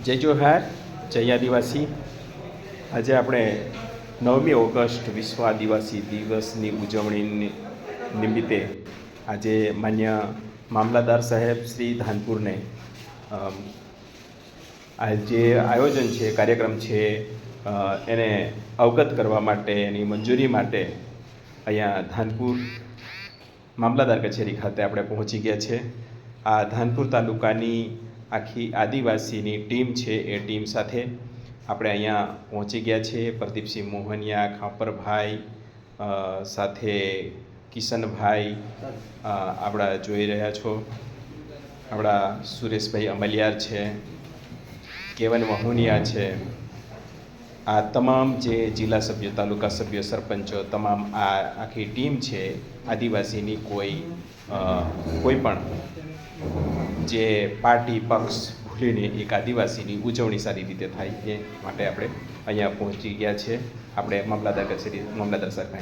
જય જોહાર, જય આદિવાસી. આજે આપણે 9મી ઓગસ્ટ વિશ્વ આદિવાસી દિવસની ઉજવણી નિમિત્તે આજે માન્ય મામલતદાર સાહેબ શ્રી ધાનપુરને આ જે આયોજન છે, કાર્યક્રમ છે, એને અવગત કરવા માટે, એની મંજૂરી માટે અહીંયા ધાનપુર મામલતદાર કચેરી ખાતે આપણે પહોંચી ગયા છે. આ ધાનપુર તાલુકાની આખી આદિવાસીની ટીમ છે, એ ટીમ સાથે આપણે અહીંયા પહોંચી ગયા છે. પ્રદીપસિંહ મોહનિયા, ખાપરભાઈ, સાથે કિશનભાઈ આપણા જોઈ રહ્યા છો, આપણા સુરેશભાઈ અમલિયાર છે, કેવન વહુનિયા છે. આ તમામ જે જિલ્લા સભ્યો, તાલુકા સભ્યો, સરપંચો, તમામ આ આખી ટીમ છે આદિવાસીની. કોઈ પણ જે પાર્ટી પક્ષ ભૂલીને એક આદિવાસીની ઉજવણી સારી રીતે થાય એ માટે આપણે અહીંયા પહોંચી ગયા છે. આપણે મામલતદાર કચેરી, મામલતદાર સાહેબ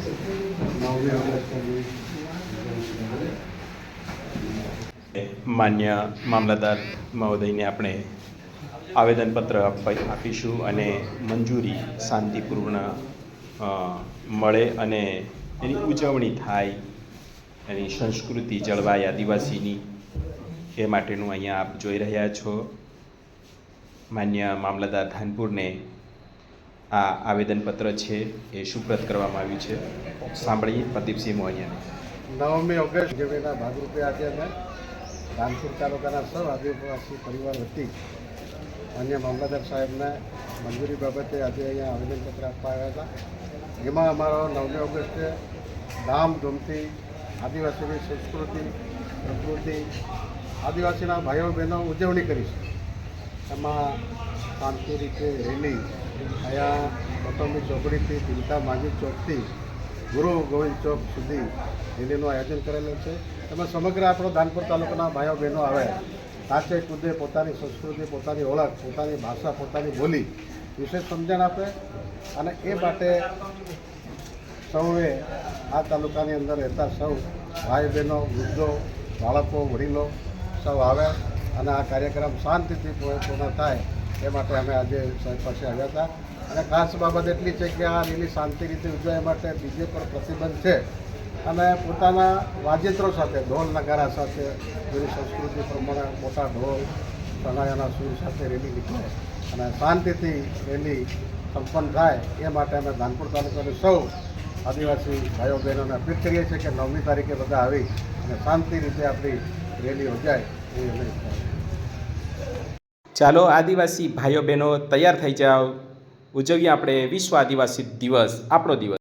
માન્ય મામલતદાર મહોદયને આપણે આવેદનપત્ર આપીશું અને મંજૂરી શાંતિપૂર્ણ મળે અને એની ઉજવણી થાય, એની સંસ્કૃતિ જળવાય આદિવાસીની, એ માટેનું અહીંયા આપ જોઈ રહ્યા છો. માન્ય મામલતદાર ધાનપુરને આ આવેદનપત્ર છે એ સુપ્રત કરવામાં આવ્યું છે. સાંભળીએ પ્રદીપસિંહ મોહનિયા. 9મી ઓગસ્ટ ઉજવણીના ભાગરૂપે આજે અમે ધાનપુર તાલુકાના સૌ આદિવાસી પરિવાર વતી માન્ય મામલતદાર સાહેબને મંજૂરી બાબતે આજે અહીંયા આવેદનપત્ર આપવા આવ્યા હતા. એમાં અમારો 9મી ઓગસ્ટે ધામધૂમથી આદિવાસીની સંસ્કૃતિ, પ્રકૃતિ, આદિવાસીના ભાઈઓ બહેનો ઉજવણી કરીશું. એમાં શાંતિ રીતે રેલી અહીંયા કૌટુંબિક ચોકડીથી ચિંતા માજી ચોકથી ગુરુ ગોવિંદ ચોક સુધી રેલીનું આયોજન કરેલું છે. એમાં સમગ્ર આપણો ધાનપુર તાલુકાના ભાઈઓ બહેનો આવે, નાચે કૂદે, પોતાની સંસ્કૃતિ, પોતાની ઓળખ, પોતાની ભાષા, પોતાની બોલી વિશે સમજણ આપે. અને એ માટે સૌએ આ તાલુકાની અંદર રહેતા સૌ ભાઈ બહેનો, વૃદ્ધો, બાળકો, વડીલો સૌ આવે અને આ કાર્યક્રમ શાંતિથી પૂર્ણ થાય એ માટે અમે આજે સાહેબ પાસે આવ્યા હતા. અને ખાસ બાબત એટલી છે કે આ રેલી શાંતિ રીતે ઉજવાય માટે ડીજે પર પ્રતિબંધ છે અને પોતાના વાજિત્રો સાથે, ઢોલ નગારા સાથે, જેની સંસ્કૃતિ પ્રમાણે મોટા ઢોલ, તણાયાના સૂર સાથે રેલી નીકળે અને શાંતિથી રેલી સંપન્ન થાય એ માટે અમે ધાનપુર તાલુકાની સૌ આદિવાસી ભાઈઓ બહેનોને અપીલ કરીએ છીએ કે 9મી તારીખે બધા આવી અને શાંતિ રીતે આપણી રેલી યોજાય એ અમે. ચાલો આદિવાસી ભાઈઓ બહેનો તૈયાર થઈ જાઓ, ઉજવીએ આપણે વિશ્વ આદિવાસી દિવસ, આપણો દિવસ.